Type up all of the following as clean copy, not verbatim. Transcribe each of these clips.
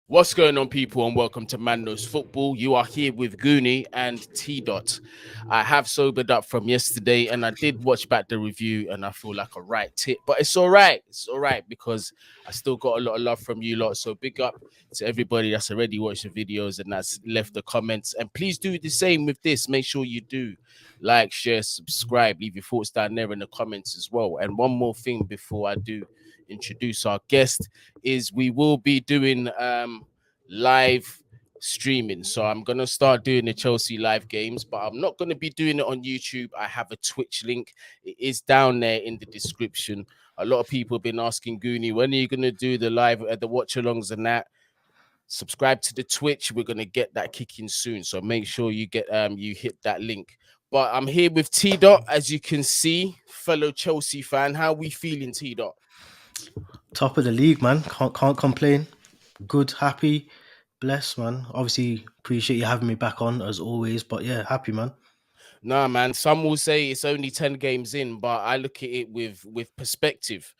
What's going on, people, and welcome to Man Knows Football. You are here with Guni and T Dot. I have sobered up from yesterday, and I did watch back the review, and I feel like a right tit, but it's all right. It's all right because I still got a lot of love from you lot. So big up to everybody that's already watched the videos and that's left the comments. And please do the same with this. Make sure you do like, share, subscribe, leave your thoughts down there in the comments as well. And one more thing before I do introduce our guest is we will be doing live streaming. So I'm gonna start doing the Chelsea live games, but I'm not gonna be doing it on YouTube. I have a Twitch link. It is down there in the description. A lot of people have been asking Goonie, when are you gonna do the live the watch alongs and that? Subscribe to the Twitch. We're gonna get that kicking soon. So make sure you get you hit that link. But I'm here with T Dot, as you can see, fellow Chelsea fan. How we feeling, T Dot? Top of the league, man. Can't complain. Good, happy, blessed, man. Obviously, appreciate you having me back on as always. But yeah, happy, man. Nah, man. Some will say it's only 10 games in, but I look at it with perspective.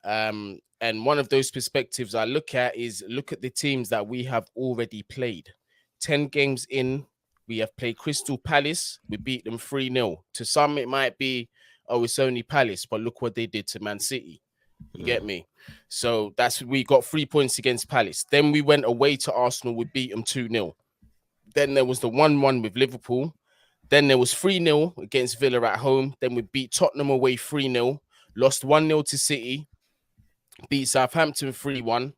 And one of those perspectives I look at is look at the teams that we have already played. 10 games in, we have played Crystal Palace. We beat them 3-0. To some, it might be, oh, it's only Palace, but look what they did to Man City. You get me? So we got 3 points against Palace. Then we went away to Arsenal. We beat them 2-0. Then there was the 1-1 with Liverpool. Then there was 3-0 against Villa at home. Then we beat Tottenham away 3-0. Lost 1-0 to City. Beat Southampton 3-1.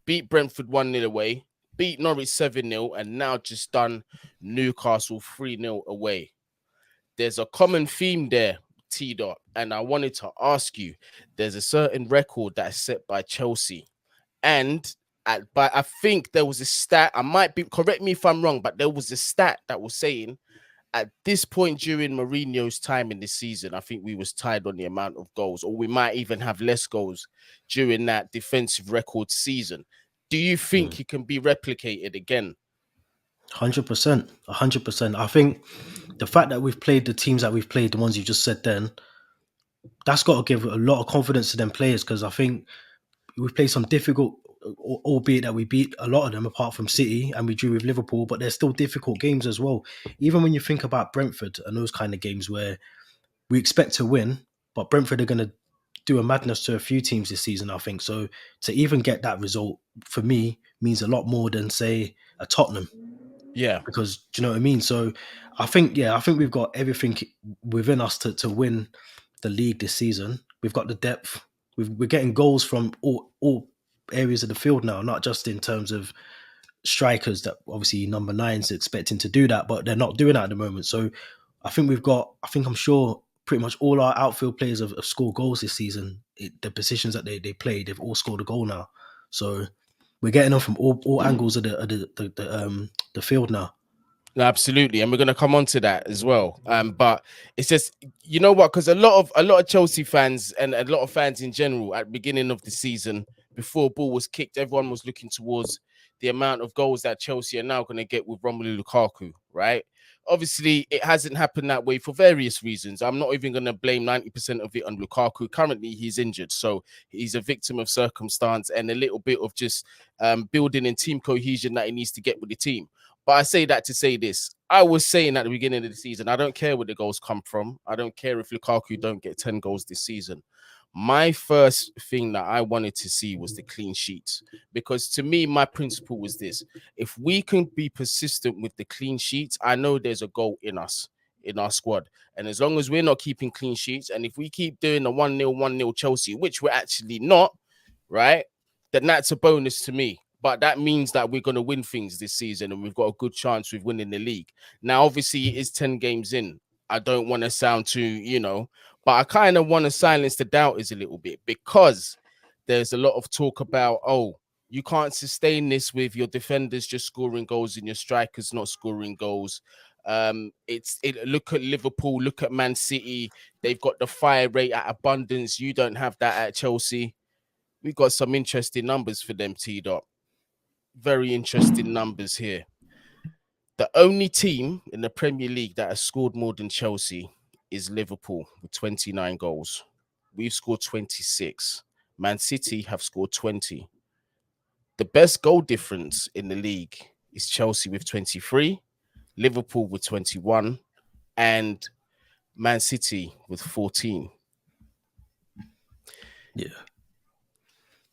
Beat Brentford 1-0 away. Beat Norwich 7-0. And now just done Newcastle 3-0 away. There's a common theme there, T Dot. And I wanted to ask you, there's a certain record that's set by Chelsea. And but I think there was a stat, I might be, correct me if I'm wrong, but there was a stat that was saying at this point during Mourinho's time in this season, I think we was tied on the amount of goals, or we might even have less goals during that defensive record season. Do you think he can be replicated again? 100%. 100%. I think the fact that we've played the teams that we've played, the ones you just said then, that's got to give a lot of confidence to them players because I think we've played some difficult, albeit that we beat a lot of them apart from City and we drew with Liverpool, but they're still difficult games as well. Even when you think about Brentford and those kind of games where we expect to win, but Brentford are going to do a madness to a few teams this season, I think. So to even get that result for me means a lot more than say a Tottenham, Yeah. because do you know what I mean? So I think we've got everything within us to win the league this season. We've got the depth. We're getting goals from all areas of the field now, not just in terms of strikers that obviously number nine's expecting to do that, but they're not doing that at the moment. So I think I'm sure pretty much all our outfield players have scored goals this season. The positions that they play, they've all scored a goal now. So we're getting them from all angles of the field now. No, absolutely, and we're gonna come on to that as well. But it's just, you know what? Because a lot of Chelsea fans and a lot of fans in general at the beginning of the season, before ball was kicked, everyone was looking towards the amount of goals that Chelsea are now going to get with Romelu Lukaku, right? Obviously, it hasn't happened that way for various reasons. I'm not even going to blame 90% of it on Lukaku. Currently, he's injured, so he's a victim of circumstance and a little bit of just building and team cohesion that he needs to get with the team. But I say that to say this. I was saying at the beginning of the season, I don't care where the goals come from. I don't care if Lukaku don't get 10 goals this season. My first thing that I wanted to see was the clean sheets. Because to me, my principle was this. If we can be persistent with the clean sheets, I know there's a goal in us, in our squad. And as long as we're not keeping clean sheets, and if we keep doing the 1-0, 1-0 Chelsea, which we're actually not, right, then that's a bonus to me. But that means that we're going to win things this season and we've got a good chance of winning the league. Now, obviously, it is 10 games in. I don't want to sound too, but I kind of want to silence the doubters a little bit because there's a lot of talk about, oh, you can't sustain this with your defenders just scoring goals and your strikers not scoring goals. Look at Liverpool, look at Man City. They've got the fire rate at abundance. You don't have that at Chelsea. We've got some interesting numbers for them, T Dot. Very interesting numbers here. The only team in the Premier League that has scored more than Chelsea is Liverpool with 29 goals. We've scored 26. Man City have scored 20. The best goal difference in the league is Chelsea with 23, Liverpool with 21, and Man City with 14. Yeah.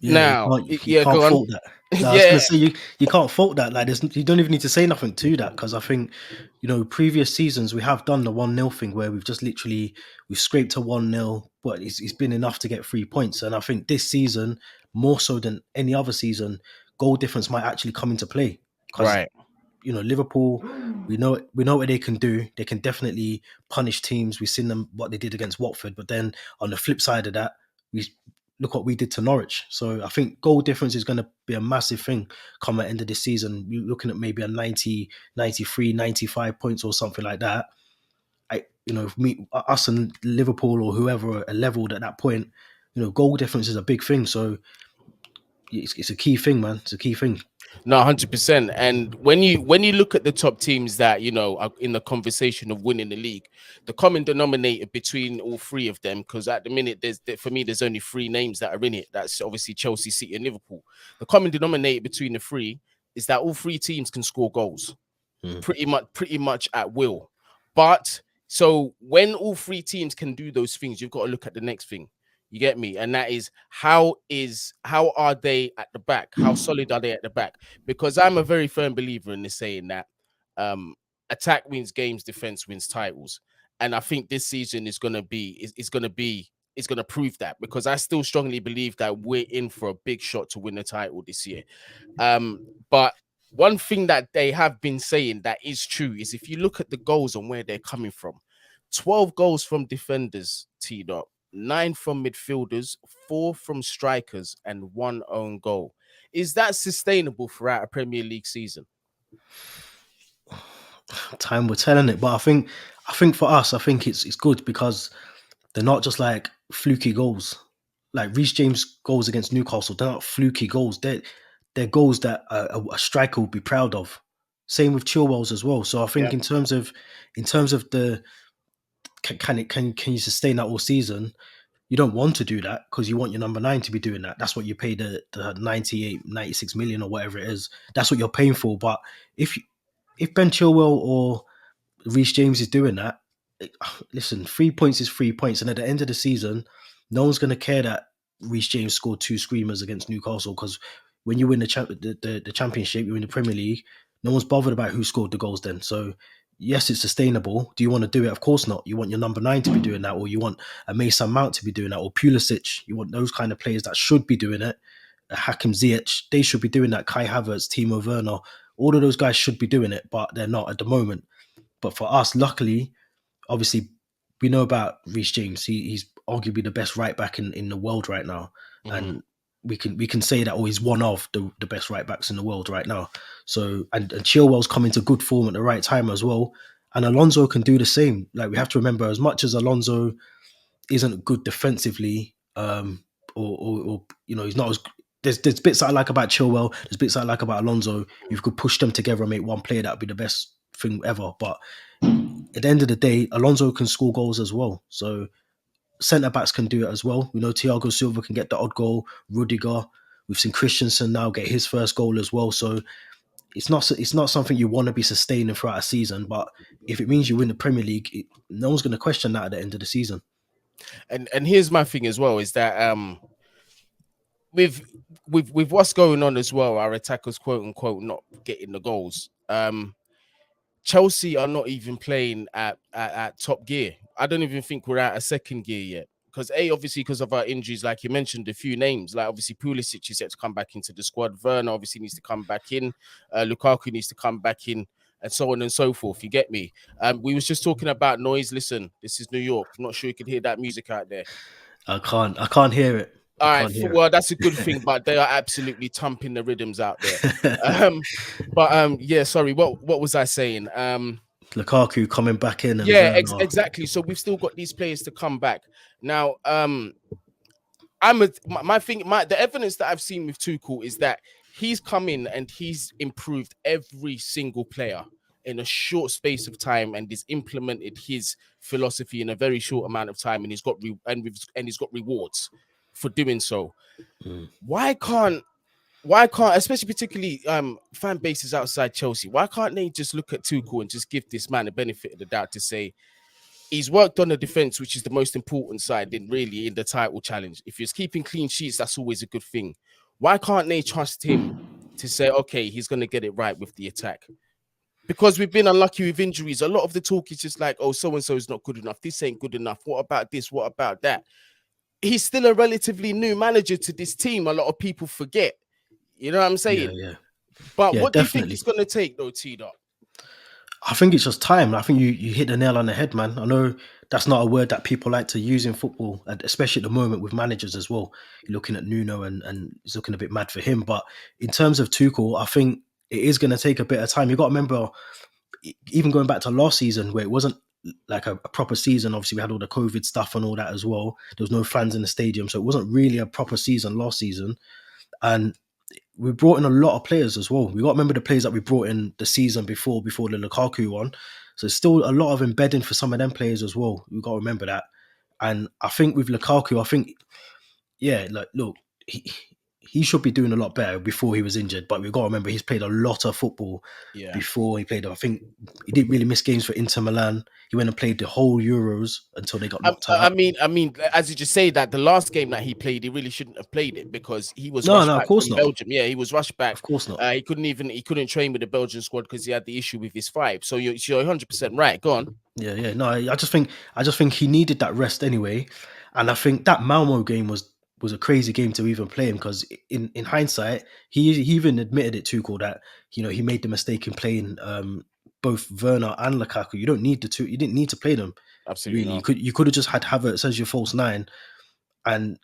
Yeah, Now, you yeah, can't go on. fault that. No, I was gonna Yeah, say you can't fault that. Like, you don't even need to say nothing to that because I think, previous seasons we have done the 1-0 thing where we've scraped a 1-0, but it's been enough to get 3 points. And I think this season, more so than any other season, goal difference might actually come into play because right. Liverpool, we know what they can do. They can definitely punish teams. We've seen them what they did against Watford, but then on the flip side of that, we look what we did to Norwich. So I think goal difference is going to be a massive thing come at the end of this season. You're looking at maybe a 90, 93, 95 points or something like that. If us and Liverpool or whoever are leveled at that point, goal difference is a big thing. So it's a key thing, man. It's a key thing. No, 100%. And when you look at the top teams that are in the conversation of winning the league, the common denominator between all three of them, because at the minute for me there's only three names that are in it. That's obviously Chelsea, City, and Liverpool. The common denominator between the three is that all three teams can score goals Mm. pretty much at will. But so when all three teams can do those things, you've got to look at the next thing. You get me? And that is how are they at the back? How solid are they at the back? Because I'm a very firm believer in this saying that um attack wins games, defense wins titles. And I think this season is gonna prove that, because I still strongly believe that we're in for a big shot to win the title this year. But one thing that they have been saying that is true is if you look at the goals and where they're coming from, 12 goals from defenders, T Dot, 9 from midfielders, 4 from strikers, and 1 own goal. Is that sustainable throughout a Premier League season? Time will tell, it. But I think for us, I think it's good because they're not just like fluky goals. Like Reece James goals against Newcastle, they're not fluky goals. They're goals that a striker would be proud of. Same with Chilwell's as well. So I Yeah. think in terms of the can you sustain that all season? You don't want to do that because you want your number 9 to be doing that. That's what you pay the 98, 96 million or whatever it is. That's what you're paying for. But if Ben Chilwell or Reece James is doing that, listen, 3 points is 3 points. And at the end of the season, no one's going to care that Reece James scored 2 screamers against Newcastle because when you win the championship, you win the Premier League, no one's bothered about who scored the goals then. So, yes, it's sustainable. Do you want to do it? Of course not. You want your number 9 to be doing that, or you want a Mason Mount to be doing that, or Pulisic. You want those kind of players that should be doing it. Hakim Ziyech, they should be doing that. Kai Havertz, Timo Werner, all of those guys should be doing it, but they're not at the moment. But for us, luckily, obviously, we know about Reece James. He's arguably the best right back in the world right now, Mhm. and we can say that, he's one of the best right backs in the world right now. So and Chilwell's coming to good form at the right time as well, and Alonso can do the same. Like, we have to remember, as much as Alonso isn't good defensively, or he's not as. There's bits that I like about Chilwell. There's bits that I like about Alonso. If you could push them together and make one player, that would be the best thing ever. But at the end of the day, Alonso can score goals as well. So centre backs can do it as well. We know Thiago Silva can get the odd goal. Rudiger. We've seen Christensen now get his first goal as well. So it's not something you want to be sustaining throughout a season. But if it means you win the Premier League, no one's going to question that at the end of the season. And here's my thing as well is that with what's going on as well, our attackers quote unquote not getting the goals. Chelsea are not even playing at top gear. I don't even think we're at a second gear yet. Because obviously because of our injuries, like you mentioned, a few names, like obviously Pulisic is set to come back into the squad. Werner obviously needs to come back in. Lukaku needs to come back in, and so on and so forth. You get me? We was just talking about noise. Listen, this is New York. I'm not sure you can hear that music out there. I can't hear it. I All right, can't hear well, that's a good thing, but they are absolutely thumping the rhythms out there. it. Yeah, sorry. What was I saying? Lukaku coming back in and Yeah, Werner. exactly. So we've still got these players to come back now. The evidence that I've seen with Tuchel is that he's come in and he's improved every single player in a short space of time, and he's implemented his philosophy in a very short amount of time, and he's got rewards for doing so. Mm. Why can't why can't, especially particularly fan bases outside Chelsea, why can't they just look at Tuchel and just give this man the benefit of the doubt to say he's worked on the defense, which is the most important side in really in the title challenge. If he's keeping clean sheets, that's always a good thing. Why can't they trust him to say, okay, he's going to get it right with the attack? Because we've been unlucky with injuries. A lot of the talk is just like, oh, so and so is not good enough. This ain't good enough. What about this? What about that? He's still a relatively new manager to this team. A lot of people forget. You know what I'm Yeah, saying? yeah, But yeah, what do you think definitely. it's going to take, though, T Dot? I think it's just time. I think you hit the nail on the head, man. I know that's not a word that people like to use in football, and especially at the moment with managers as well. You're looking at Nuno and it's looking a bit mad for him. But in terms of Tuchel, I think it is going to take a bit of time. You got to remember, even going back to last season where it wasn't like a proper season. Obviously, we had all the COVID stuff and all that as well. There was no fans in the stadium, so it wasn't really a proper season last season. And we brought in a lot of players as well. We got to remember the players that we brought in the season before the Lukaku one. So it's still a lot of embedding for some of them players as well. We got to remember that. And I think with Lukaku, I think yeah, like look, he should be doing a lot better before he was injured. But we've got to remember he's played a lot of football Yeah. before he played. I think he didn't really miss games for Inter Milan. He went and played the whole Euros until they got knocked I out. mean, I mean, as you just say that the last game that he played, he really shouldn't have played it because he was No, rushed no, of back course from not. Belgium. Yeah, he was rushed back. Of course not. He couldn't train with the Belgian squad because he had the issue with his five. So you're 100% right. Go on. Yeah, yeah. No, I just think he needed that rest anyway, and I think that Malmo game was a crazy game to even play him because in hindsight he even admitted it too, called that he made the mistake in playing both Werner and Lukaku. You don't need the two. You didn't need to play them Absolutely really. You not. could you could have just had Havertz as your false nine and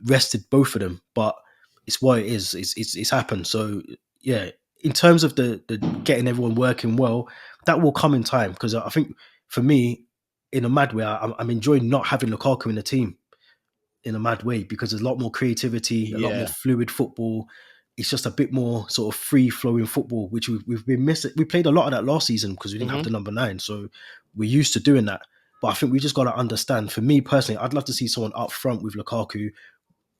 rested both of them, but it's what it is. It's happened. So yeah, in terms of the getting everyone working well, that will come in time because I think for me, in a mad way, I'm enjoying not having Lukaku in the team in a mad way because there's a lot more creativity, a lot more Yeah. fluid football. It's just a bit more sort of free flowing football, which we've been missing. We played a lot of that last season because we didn't have Hmm. the number nine, so we're used to doing that. But I think we just got to understand. For me personally, I'd love to see someone up front with Lukaku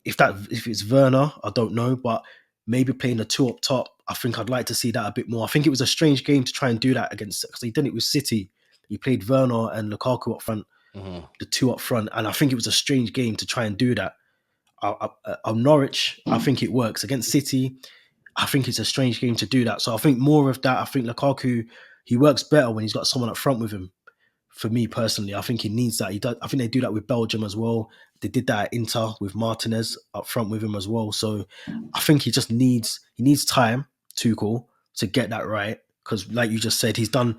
if it's Werner, I don't know, but maybe playing the two up top, I think I'd like to see that a bit more. I think it was a strange game to try and do that against because he did it with City. He played Werner and Lukaku up front, Hmm. the two up front, and I think it was a strange game to try and do that. On Norwich, I think it works against City. I think it's a strange game to do that. So I think more of that. I think Lukaku he works better when he's got someone up front with him for me personally. I think he needs that. He does. I think they do that with Belgium as well. They did that at Inter with Martinez up front with him as well. So I think he needs time, Tuchel, to get that right. Because like you just said, he's done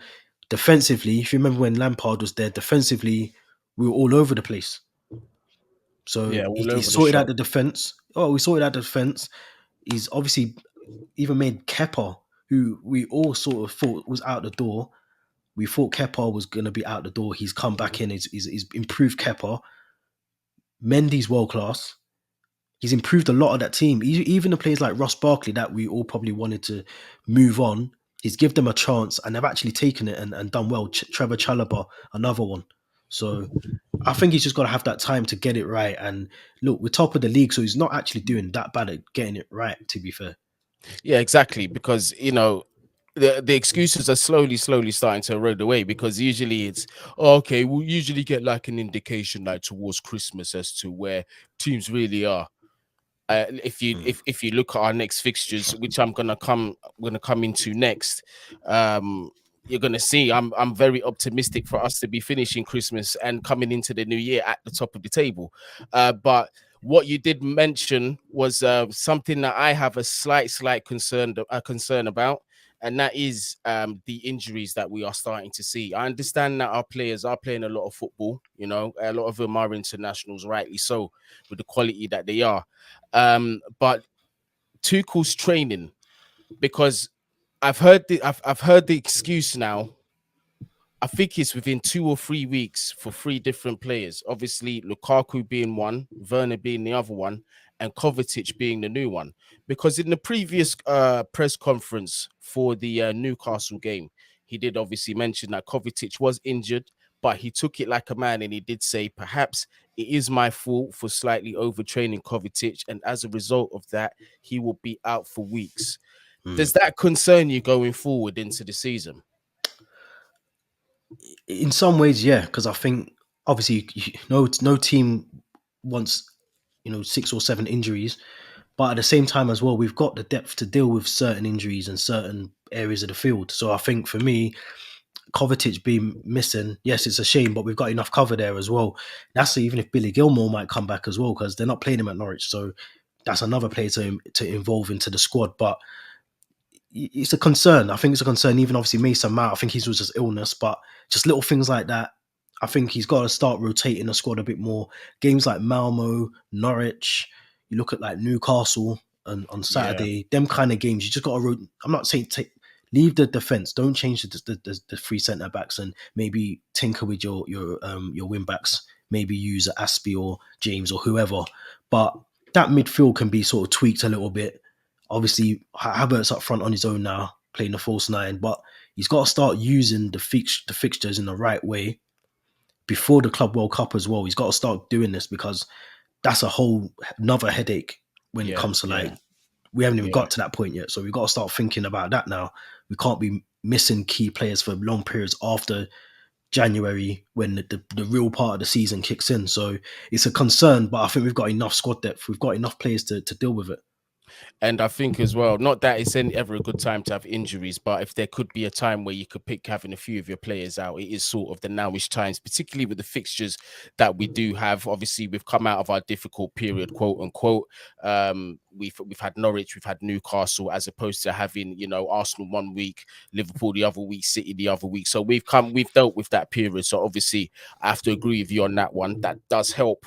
defensively. If you remember when Lampard was there, defensively we were all over the place. So Yeah, all he over the sorted out shop. the defense. Oh, we sorted out the defense. He's obviously even made Kepa, who we all sort of thought was out the door, we thought Kepa was going to be out the door. He's come back in. He's improved Kepa. Mendy's world class. He's improved a lot of that team. Even the players like Ross Barkley that we all probably wanted to move on, he's given them a chance and they've actually taken it and done well. Trevor Chalobah, another one. So I think he's just got to have that time to get it right. And look, we're top of the league, so he's not actually doing that bad at getting it right, to be fair. Yeah, exactly. Because the excuses are slowly starting to erode away because usually it's "Oh, okay, we'll usually get like an indication like towards Christmas as to where teams really are. Mm. If you look at our next fixtures, which I'm gonna come into next, you're gonna see I'm very optimistic for us to be finishing Christmas and coming into the new year at the top of the table. But what you did mention was something that I have a slight concern about, and that is the injuries that we are starting to see. I understand that our players are playing a lot of football. A lot of them are internationals, rightly so, with the quality that they are. But Tuchel's training, because I've heard the excuse now. I think it's within 2 or 3 weeks for three different players. Obviously, Lukaku being one, Werner being the other one, and Kovacic being the new one. Because in the previous press conference for the Newcastle game, he did obviously mention that Kovacic was injured, but he took it like a man and he did say, perhaps it is my fault for slightly overtraining Kovacic, and as a result of that, he will be out for weeks. Hmm. Does that concern you going forward into the season? In some ways, yeah, because I think obviously no team wants 6 or 7 injuries, but at the same time as well, we've got the depth to deal with certain injuries in certain areas of the field. So I think for me, Kovacic being missing, yes, it's a shame, but we've got enough cover there as well. That's even if Billy Gilmore might come back as well, because they're not playing him at Norwich, so that's another player to involve into the squad. But it's a concern. I think it's a concern. Even obviously Mason Mount, I think he's was just illness, but just little things like that. I think he's got to start rotating the squad a bit more. Games like Malmo, Norwich, you look at like Newcastle on Yeah, Saturday, them kind of games. You just got to. I'm not saying leave the defense. Don't change the 3 centre backs and maybe tinker with your wing backs. Maybe use Aspie or James or whoever. But that midfield can be sort of tweaked a little bit. Obviously, Havertz up front on his own now, playing the false nine, but he's got to start using the fixtures in the right way before the Club World Cup as well. He's got to start doing this because that's a whole another headache when it yeah, comes to yeah, like we haven't even yeah. got to that point yet. So we've got to start thinking about that now. We can't be missing key players for long periods after January when the real part of the season kicks in. So it's a concern, but I think we've got enough squad depth. We've got enough players to deal with it. And I think as well, not that it's any ever a good time to have injuries, but if there could be a time where you could pick having a few of your players out, it is sort of the nowish times, particularly with the fixtures that we do have. Obviously, we've come out of our difficult period, quote unquote. We've had Norwich, we've had Newcastle, as opposed to having Arsenal one week, Liverpool the other week, City the other week. So we've dealt with that period. So obviously, I have to agree with you on that one. That does help.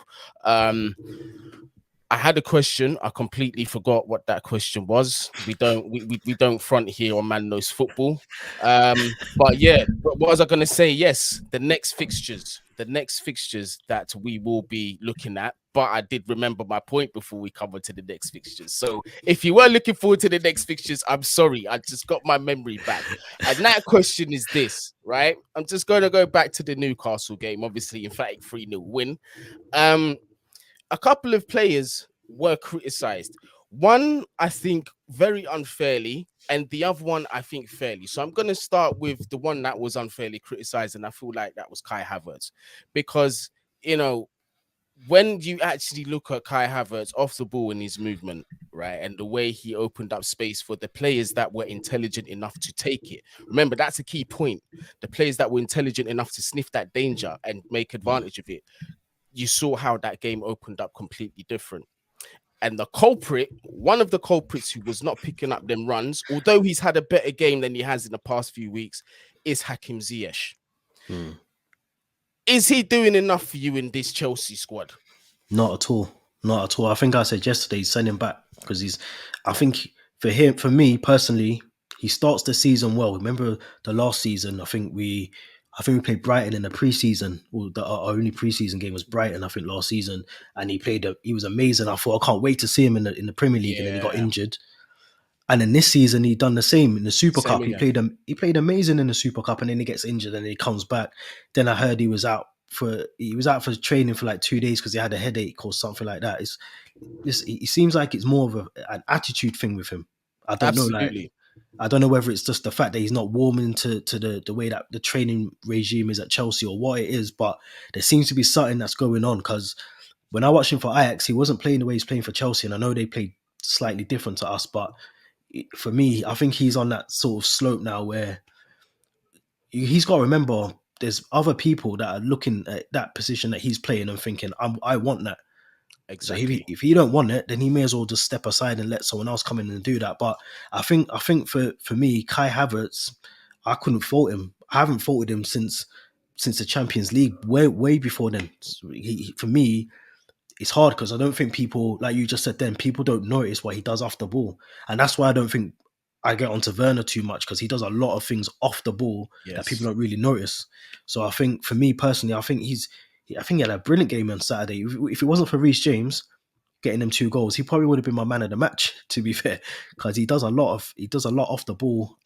I had a question. I completely forgot what that question was. We don't front here on Man Knows Football. But yeah, what was I gonna say? Yes, the next fixtures that we will be looking at. But I did remember my point before we come on to the next fixtures. So if you were looking forward to the next fixtures, I'm sorry, I just got my memory back. And that question is this, right? I'm just gonna go back to the Newcastle game, obviously, emphatic 3-0 win. Um, a couple of players were criticized. One, I think, very unfairly, and the other one, I think, fairly. So I'm going to start with the one that was unfairly criticized, and I feel like that was Kai Havertz. Because, you know, when you actually look at Kai Havertz off the ball in his movement, right, and the way he opened up space for the players that were intelligent enough to take it. Remember, that's a key point. The players that were intelligent enough to sniff that danger and make advantage of it, you saw how that game opened up completely different. And the culprit, one of the culprits who was not picking up them runs, although he's had a better game than he has in the past few weeks, is Hakim Ziyech. Hmm. Is he doing enough for you in this Chelsea squad? Not at all. Not at all. I think I said yesterday, send him back because I think for him, for me personally, he starts the season well. Remember the last season? I think we played Brighton in the preseason. Well, our only preseason game was Brighton, I think, last season, and he was amazing. I thought I can't wait to see him in the Premier League, and then he got Yeah, injured. And then this season he done the same in the Super same Cup. He again. played amazing in the Super Cup, and then he gets injured, and then he comes back. Then I heard he was out for training for like 2 days because he had a headache or something like that. It seems like it's more of an attitude thing with him. I don't know, like Absolutely. I don't know whether it's just the fact that he's not warming to the way that the training regime is at Chelsea or what it is, but there seems to be something that's going on because when I watched him for Ajax, he wasn't playing the way he's playing for Chelsea, and I know they played slightly different to us, but for me, I think he's on that sort of slope now where he's got to remember there's other people that are looking at that position that he's playing and thinking, I want that. So Exactly. if he don't want it, then he may as well just step aside and let someone else come in and do that. But I think for me, Kai Havertz, I couldn't fault him. I haven't faulted him since the Champions League, way before then. So for me, it's hard because I don't think people, like you just said then, people don't notice what he does off the ball. And that's why I don't think I get onto Werner too much because he does a lot of things off the ball that people Yes. don't really notice. So I think for me personally, I think he had a brilliant game on Saturday. If it wasn't for Reece James getting them 2 goals, he probably would have been my man of the match, to be fair, because he does a lot off the ball.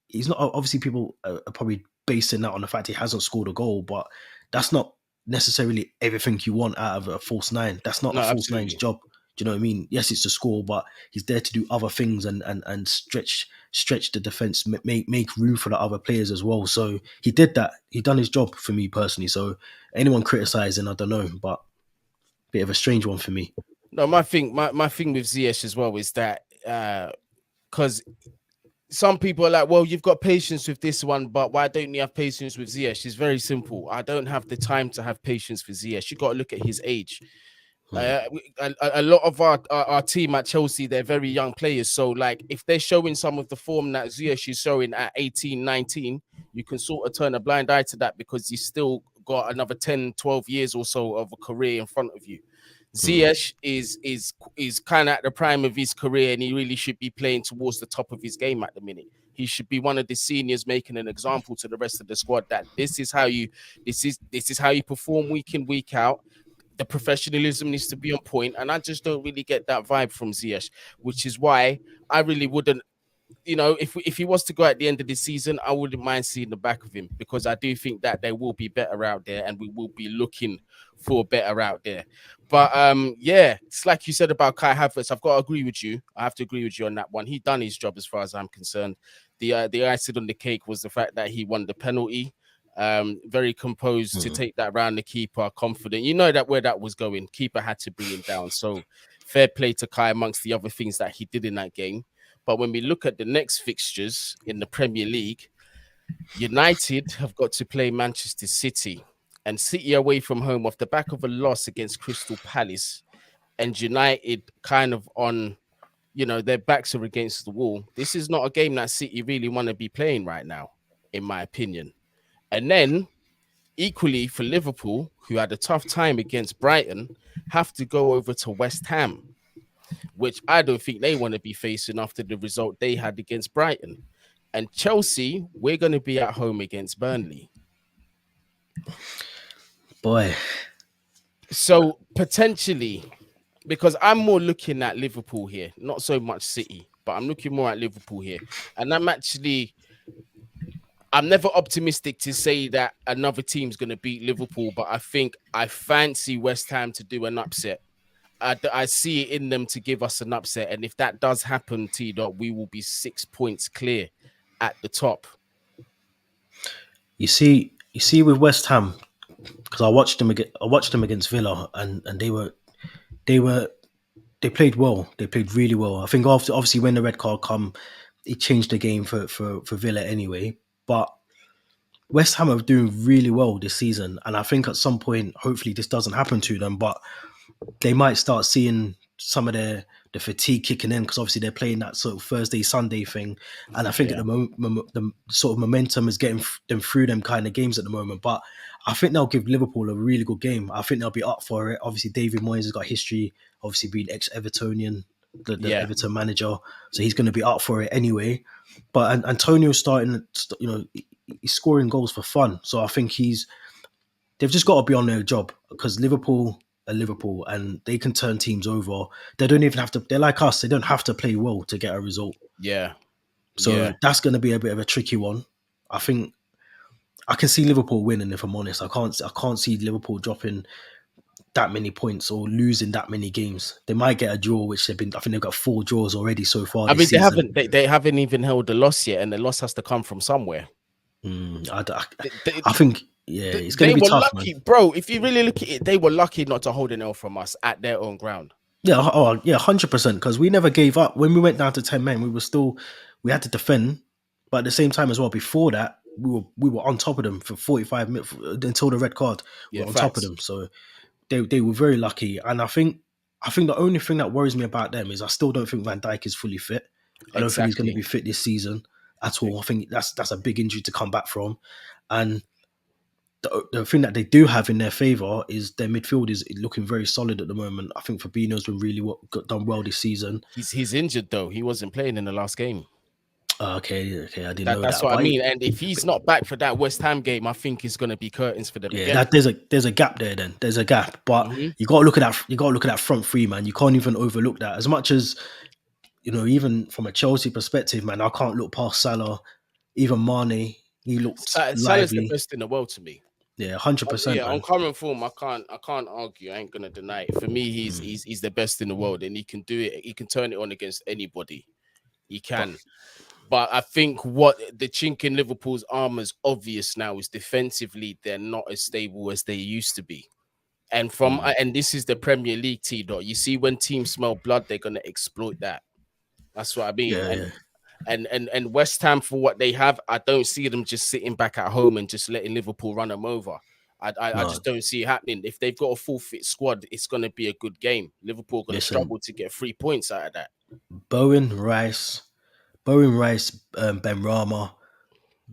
He's not, obviously people are probably basing that on the fact he hasn't scored a goal, but that's not necessarily everything you want out of a false nine. That's not No, a false nine's absolutely. job. Do you know what I mean? Yes, it's to score, but he's there to do other things and stretch the defense, make room for the other players as well. So he did that. He done his job for me personally. So anyone criticizing, I don't know, but bit of a strange one for me. No, my thing with Ziyech as well is that because some people are like, well, you've got patience with this one, but why don't you have patience with Ziyech? It's very simple. I don't have the time to have patience for Ziyech. You got to look at his age. Hmm. A lot of our team at Chelsea, they're very young players. So, like, if they're showing some of the form that Ziyech is showing at 18, 19, you can sort of turn a blind eye to that because he's still got another 10, 12 years or so of a career in front of you. Hmm. Ziyech is kind of at the prime of his career, and he really should be playing towards the top of his game at the minute. He should be one of the seniors, making an example to the rest of the squad that this is how you perform week in, week out. The professionalism needs to be on point, and I just don't really get that vibe from Ziyech, which is why I really wouldn't. If he was to go at the end of the season, I wouldn't mind seeing the back of him because I do think that there will be better out there, and we will be looking for better out there. But yeah, it's like you said about Kai Havertz. I've got to agree with you. I have to agree with you on that one. He done his job as far as I'm concerned. The icing on the cake was the fact that he won the penalty. Very composed to Hmm. take that round the keeper, confident. You know that where that was going. Keeper had to bring him down. So fair play to Kai amongst the other things that he did in that game. But when we look at the next fixtures in the Premier League, United have got to play Manchester City, and City away from home off the back of a loss against Crystal Palace, and United kind of on, their backs are against the wall. This is not a game that City really want to be playing right now, in my opinion. And then equally for Liverpool, who had a tough time against Brighton, have to go over to West Ham, which I don't think they want to be facing after the result they had against Brighton. And Chelsea, we're going to be at home against Burnley. Boy, So potentially, because I'm more looking at Liverpool here, not so much City, but I'm looking more at Liverpool here. And I'm never optimistic to say that another team's going to beat Liverpool, but I fancy West Ham to do an upset. I see it in them to give us an upset. And if that does happen, T Dot, we will be 6 points clear at the top. you see with West Ham, because I watched them against Villa, and they were they played well. They played really well. I think after, obviously when the red card come, it changed the game for Villa anyway. But West Ham are doing really well this season, and I think at some point, hopefully, this doesn't happen to them. But they might start seeing some of the fatigue kicking in because obviously they're playing that sort of Thursday Sunday thing, and I think at Yeah. the moment the sort of momentum is getting them through them kind of games at the moment. But I think they'll give Liverpool a really good game. I think they'll be up for it. Obviously, David Moyes has got history, obviously being ex-Evertonian, the Yeah. Everton manager, so he's going to be up for it anyway. But Antonio's starting, he's scoring goals for fun, so I think they've just got to be on their job because Liverpool are Liverpool and they can turn teams over. They don't even have to. They're like us. They don't have to play well to get a result. Yeah. So Yeah. that's going to be a bit of a tricky one. I think I can see Liverpool winning. If I'm honest, I can't see Liverpool dropping that many points or losing that many games. They might get a draw, which they've been. I think they've got 4 draws already so far I this mean, they season. haven't they haven't even held the loss yet, and the loss has to come from somewhere. Mm, They, they, I think it's going to they be were tough, man. lucky, bro. If you really look at it, they were lucky not to hold an L from us at their own ground. Yeah, oh yeah, 100%. Because we never gave up when we went down to 10 men. We had to defend, but at the same time as well. Before that, we were on top of them for 45 minutes until the red card. We Yeah, were on top of facts. them, so they were very lucky. And I think the only thing that worries me about them is I still don't think Van Dijk is fully fit. I don't think he's going to Exactly. be fit this season at all. I think that's a big injury to come back from, and the thing that they do have in their favour is their midfield is looking very solid at the moment. I think Fabinho's been really done well this season. He's injured though. He wasn't playing in the last game. Okay, I didn't know That's that, what I but mean. And if he's not back for that West Ham game, I think it's going to be curtains for them yeah, again. that there's a gap there. Then there's a gap, but Hmm. you got to look at that. You got to look at that front three, man. You can't even overlook that. As much as even from a Chelsea perspective, man, I can't look past Salah, even Mane. He looked Salah's the lively. best in the world to me. Yeah, 100%, Yeah, on man. current form, I can't argue. I ain't gonna deny it. For me, he's Mm. he's he's the best in the world, and he can do it. He can turn it on against anybody. He But can. But I think what the chink in Liverpool's armor is obvious now is defensively they're not as stable as they used to be. mm, And this is the Premier League, T Dot. You see, when teams smell blood, they're gonna exploit that. That's what I mean. yeah, yeah, And West Ham for what they have, I don't see them just sitting back at home and just letting Liverpool run them over. I no. just don't see it happening. If they've got a full fit squad, it's going to be a good game. Liverpool are going to Listen, struggle to get 3 points out of that. Bowen, Rice, Ben Rama,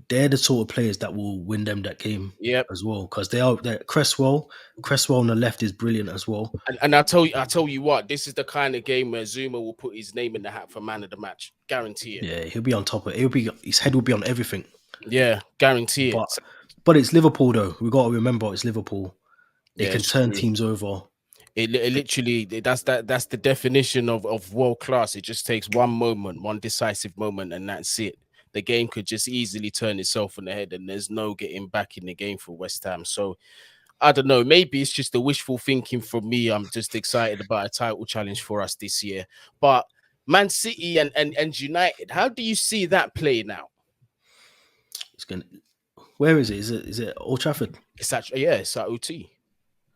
they're the sort of players that will win them that game Yep. as well. Because they're Cresswell on the left is brilliant as well. And I tell you what, this is the kind of game where Zuma will put his name in the hat for man of the match. Guarantee it. Yeah, he'll be on top of it. His head will be on everything. Yeah, guarantee it. But but it's Liverpool though. We got to remember it's Liverpool. They Yeah, can it's turn true. teams over. It literally that's the definition of world class. It just takes one moment, one decisive moment, and that's it. The game could just easily turn itself on the head, and there's no getting back in the game for West Ham. So I don't know. Maybe it's just the wishful thinking from me. I'm just excited about a title challenge for us this year. But Man City and United, how do you see that playing out? It's gonna. Where is it? Is it Old Trafford? It's actually yeah, it's at OT.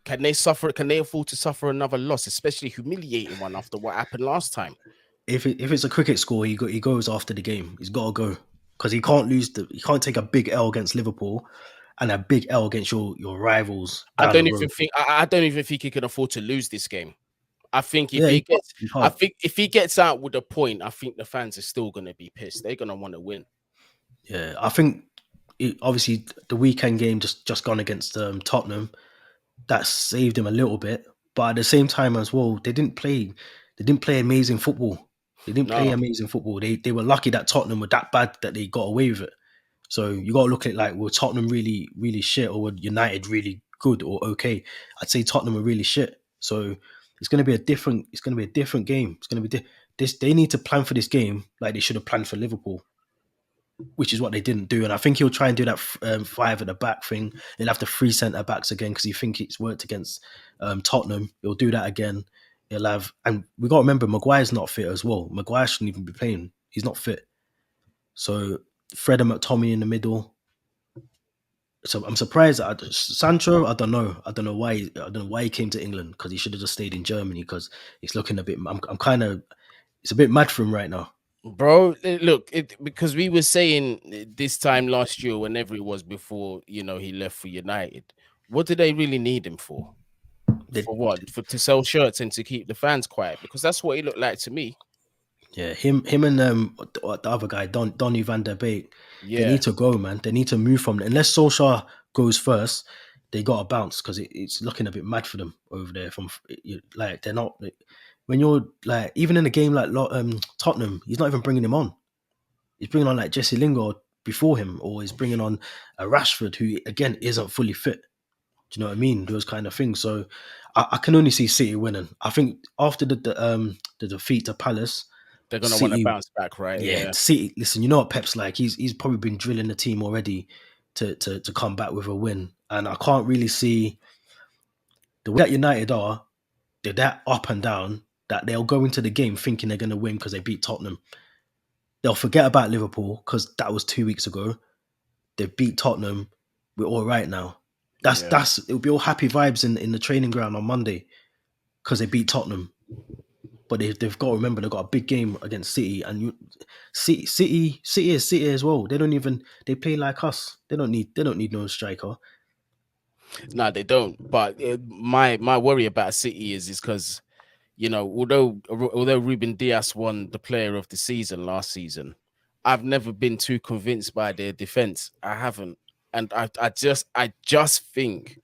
Can they suffer? Can they afford to suffer another loss, especially humiliating one after what happened last time? If it's a cricket score, he goes after the game. He's got to go because he can't lose. He can't take a big L against Liverpool and a big L against your rivals down the road. I don't even think he can afford to lose this game. I think if Yeah, he gets he I can't. think if he gets out with a point, I think the fans are still gonna be pissed. They're gonna want to win. Yeah, I think obviously the weekend game just gone against Tottenham that saved him a little bit, but at the same time as well, they didn't play amazing football. They didn't play No, amazing football. They were lucky that Tottenham were that bad that they got away with it. So you got to look at it like, were Tottenham really, really shit, or were United really good or okay? I'd say Tottenham were really shit. So it's going to be a different. It's going to be a different game. It's going to be this. They need to plan for this game like they should have planned for Liverpool, which is what they didn't do. And I think he'll try and do that five at the back thing. He'll have the three centre backs again because he think it's worked against Tottenham. He'll do that again. He'll have, and we got to remember Maguire's not fit as well. Maguire shouldn't even be playing. He's not fit. So Fred and McTominay in the middle. So I'm surprised that Sancho. I don't know. I don't know why. I don't know why he came to England because he should have just stayed in Germany because it's looking a bit. I'm kind of. It's a bit mad for him right now. bro. Look, because we were saying this time last year, whenever it was before, he left for United. What did they really need him for? They, For what? For to sell shirts and to keep the fans quiet? Because that's what he looked like to me. Yeah, him and the other guy, Donny van der Beek, they Yeah. need to go, man. They need to move from unless Solskjaer goes first, they got to bounce because it's looking a bit mad for them over there. Like they're not when you're like even in a game like Tottenham, he's not even bringing him on. He's bringing on like Jesse Lingard before him, or he's bringing on a Rashford who again isn't fully fit. Do you know what I mean? Those kind of things. So I can only see City winning. I think after the defeat to Palace, They're gonna want to City, bounce back, right? yeah, Yeah. City. Listen, you know what Pep's like. He's probably been drilling the team already to come back with a win. And I can't really see the way that United are. They're that up and down that they'll go into the game thinking they're going to win because they beat Tottenham. They'll forget about Liverpool because that was 2 weeks ago. They beat Tottenham. We're all right now. Yeah. It'll be all happy vibes in the training ground on Monday because they beat Tottenham. But they've got to remember they've got a big game against City, and City is City as well. They play like us. They don't need no striker. No, they don't. But my worry about City is because although Ruben Diaz won the Player of the Season last season, I've never been too convinced by their defense. I haven't, and I just think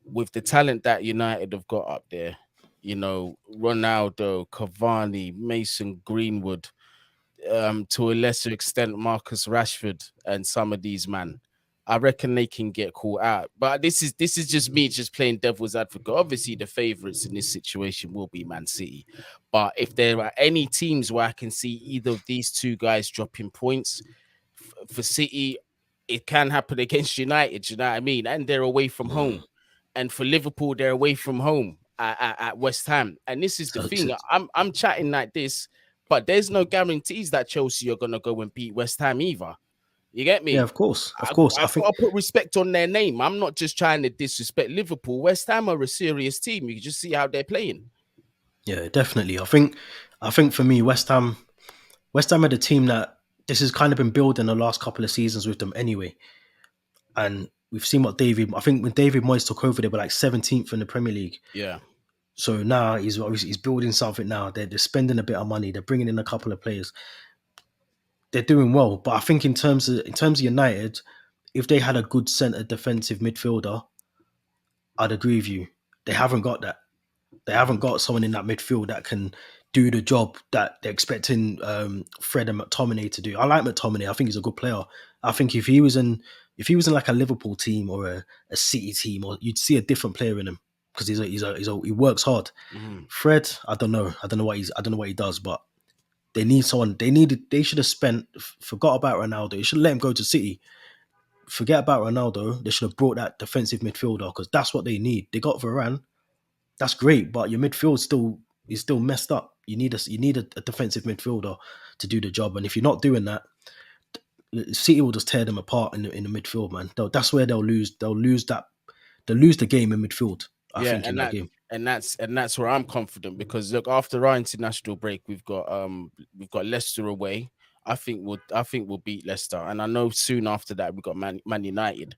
with the talent that United have got up there, Ronaldo, Cavani, Mason Greenwood, to a lesser extent Marcus Rashford and some of these man. I reckon they can get caught out. But this is just me just playing devil's advocate. Obviously, the favorites in this situation will be Man City. But if there are any teams where I can see either of these two guys dropping points for City, it can happen against United. You know what I mean? And they're away from home. And for Liverpool, they're away from home at West Ham. And this is the So, thing. I'm chatting like this, but there's no guarantees that Chelsea are gonna go and beat West Ham either. You get yeah, me? of course, of I've, course. I I've got think to put respect on their name. I'm not just trying to disrespect Liverpool. West Ham are a serious team. You can just see how they're playing. yeah, definitely. I think for me, West Ham are the team that this has kind of been building the last couple of seasons with them anyway. And we've seen what I think when David Moyes took over, they were like 17th in the Premier League. Yeah. So now he's building something now. They're spending a bit of money. They're bringing in a couple of players. They're doing well. But I think in terms of United, if they had a good centre defensive midfielder, I'd agree with you. They haven't got that. They haven't got someone in that midfield that can do the job that they're expecting Fred and McTominay to do. I like McTominay. I think he's a good player. I think if he was in like a Liverpool team or a City team, or you'd see a different player in him because he works hard. Mhm. Fred, I don't know. I don't know what he does, but they need someone. They should have forgot about Ronaldo. They should let him go to City. Forget about Ronaldo. They should have brought that defensive midfielder because that's what they need. They got Varane, that's great, but your midfield still is still messed up. You need a defensive midfielder to do the job, and if you're not doing that, City will just tear them apart in the midfield, man. That's where they'll lose. They'll lose the game in midfield. I Yeah, think in that game. and that's where I'm confident because look, after our international break, we've got Leicester away. I think we'll beat Leicester, and I know soon after that we got Man United.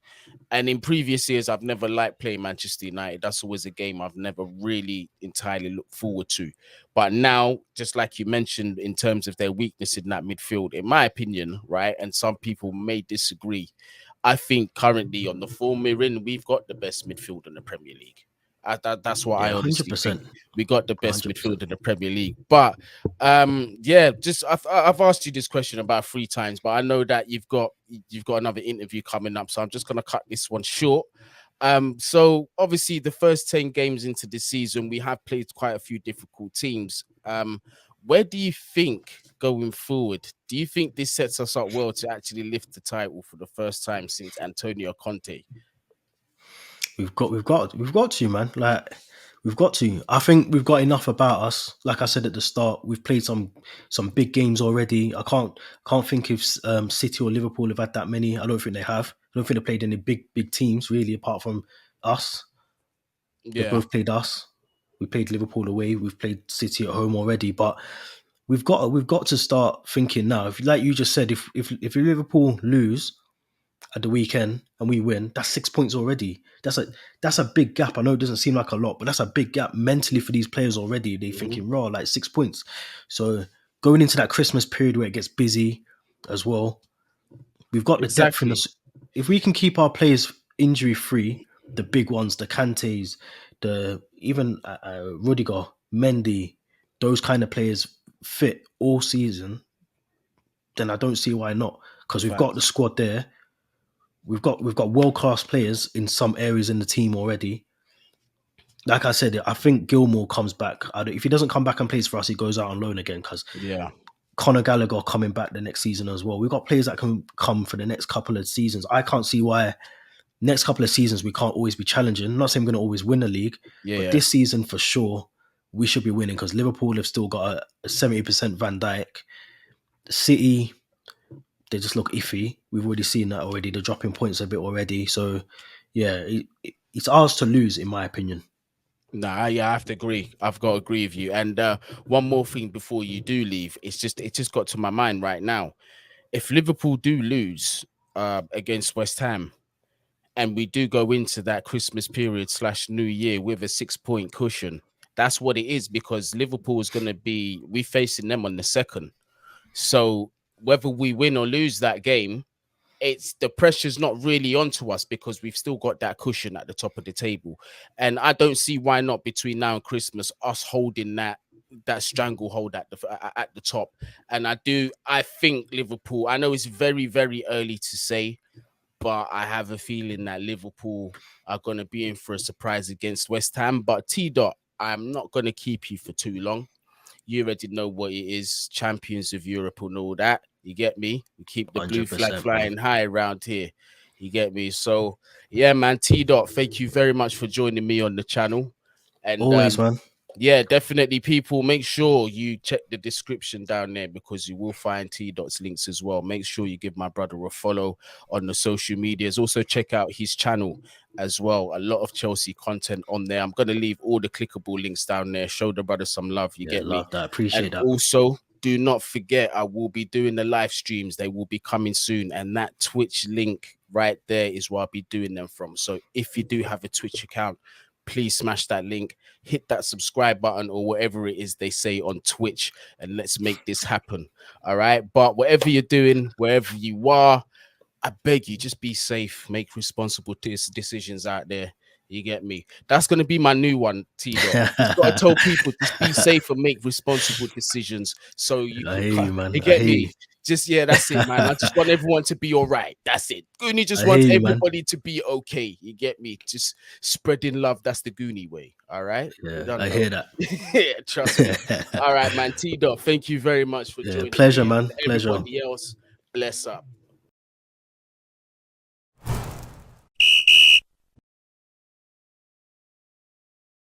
And in previous years, I've never liked playing Manchester United. That's always a game I've never really entirely looked forward to. But now, just like you mentioned, in terms of their weakness in that midfield, in my opinion, right, and some people may disagree, I think currently on the form we're in, we've got the best midfield in the Premier League. That's what I Yeah, hundred honestly think. percent, We got the best 100%. midfield in the Premier League. But yeah, just I've asked you this question about 3 times, but I know that you've got another interview coming up, so I'm just gonna cut this one short. So obviously the first 10 games into the season, we have played quite a few difficult teams. Where do you think going forward? Do you think this sets us up well to actually lift the title for the first time since Antonio Conte? We've got to, man. Like we've got to. I think we've got enough about us. Like I said at the start, we've played some big games already. I can't think if City or Liverpool have had that many. I don't think they have. I don't think they played any big teams really, apart from us. They've Yeah. both played us. We played Liverpool away. We've played City at home already. But we've got to start thinking now. If like you just said, if Liverpool lose at the weekend and we win, that's 6 points already. That's a big gap. I know it doesn't seem like a lot, but that's a big gap mentally for these players already. They Mhm. thinking raw like 6 points. So going into that Christmas period where it gets busy as well, we've got the depth in Exactly. us. If we can keep our players injury free, the big ones, the Kantes, the even Rudiger, Mendy, those kind of players fit all season, then I don't see why not. Because we've got the Facts. squad there. We've got world class players in some areas in the team already. Like I said, I think Gilmore comes back. If he doesn't come back and plays for us, he goes out on loan again. Because Yeah. Conor Gallagher coming back the next season as well. We've got players that can come for the next couple of seasons. I can't see why next couple of seasons we can't always be challenging. I'm not saying we're going to always win the league, but Yeah. this season for sure we should be winning because Liverpool have still got a 70% Van Dijk. City, they just look iffy. We've already seen that already. They're dropping points a bit already. So yeah, it's ours to lose in my opinion. Nah, yeah, I have to agree. I've got to agree with you. And one more thing before you do leave, it just got to my mind right now. If Liverpool do lose against West Ham, and we do go into that Christmas period slash New Year with a 6 point cushion, that's what it is because Liverpool is going to be we facing them on the second. So whether we win or lose that game, it's the pressure's not really onto us because we've still got that cushion at the top of the table. And I don't see why not between now and Christmas us holding that stranglehold at the top. And I think Liverpool, I know it's very very early to say, but I have a feeling that Liverpool are going to be in for a surprise against West Ham. But T Dot, I'm not going to keep you for too long. You already know what it is, champions of Europe and all that. You get me? We keep the blue flag 100%, bro. flying high around here. You get me? So yeah, man. T Dot, thank you very much for joining me on the channel. And Always, man. yeah, definitely, people, make sure you check the description down there because you will find T Dot's links as well. Make sure you give my brother a follow on the social medias. Also, check out his channel as well. A lot of Chelsea content on there. I'm going to leave all the clickable links down there. Show the brother some love. You Yeah, get me? love that. And Appreciate that. also, do not forget, I will be doing the live streams. They will be coming soon. And that Twitch link right there is where I'll be doing them from. So if you do have a Twitch account, please smash that link, hit that subscribe button or whatever it is they say on Twitch, and let's make this happen. All right. But whatever you're doing, wherever you are, I beg you, just be safe, make responsible decisions out there. You get me? That's going to be my new one, T Dot. Just got to tell people, just be safe and make responsible decisions so you I can hear you, man. you I get hear you. me? Just, yeah, that's it, man. I just want everyone to be all right. That's it. Guni just I wants hear you, man. everybody to be okay. You get me? Just spreading love. That's the Guni way. All right? You Yeah, don't I know. hear that. Yeah, trust me. All right, man. T Dot, thank you very much for Yeah, joining pleasure, me. man. And Pleasure. everybody else, bless up.